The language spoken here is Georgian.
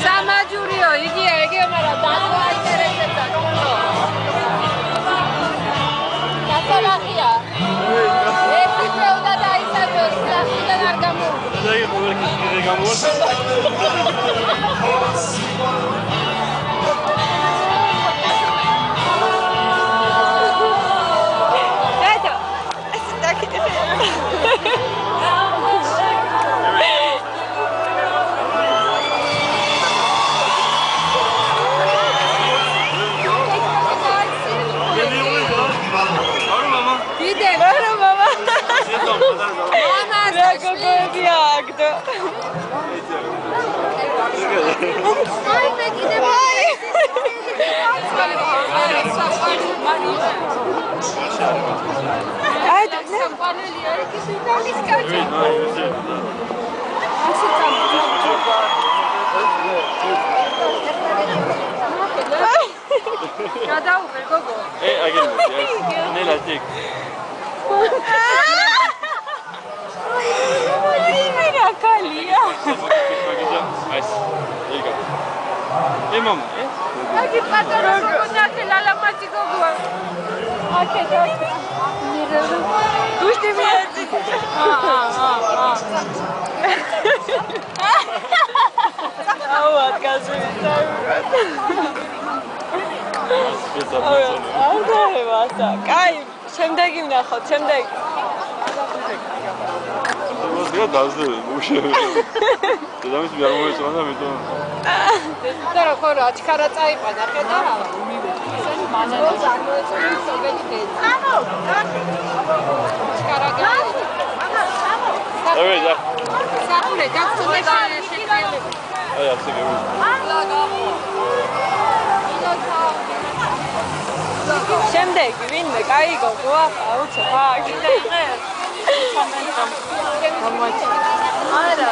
სამაჯურიო, იგია, მაგრამ დაგვა ინტერესებდა თქო. დასალახია. ერთი წელდა დაისაჯო, სახლიდან არ გამოვიდა. და იყო ვერკის გამოვიდა. დადო. ეს დაკიდე. გადაუღე გოგო. აგერმოდი, ნელა ტიკ. მერა კალია. ეს იგა. მამა, აგი პატარა გოგონაքը ლალამაჭი გოგოა. აკედა. გუშტი მიაძი. აუ აკაზვიდა. აუგარევასა. კაი, შემდეგი ვნახოთ, შემდეგი. я даже вообще. Ты там тебя можешь она метро. და ხო რა ჩქარა წაიყანა ხედა რა. ისინი მანანა წარმოეწოდნენ სოგელი დედა. ჩქარა გაი. Давай, да. საფურე დაგწუნდა შეყელები. აი ასე გეუბნები. შემდეგი ვინმე კაი გოგოა აუცო ხა გიყე არა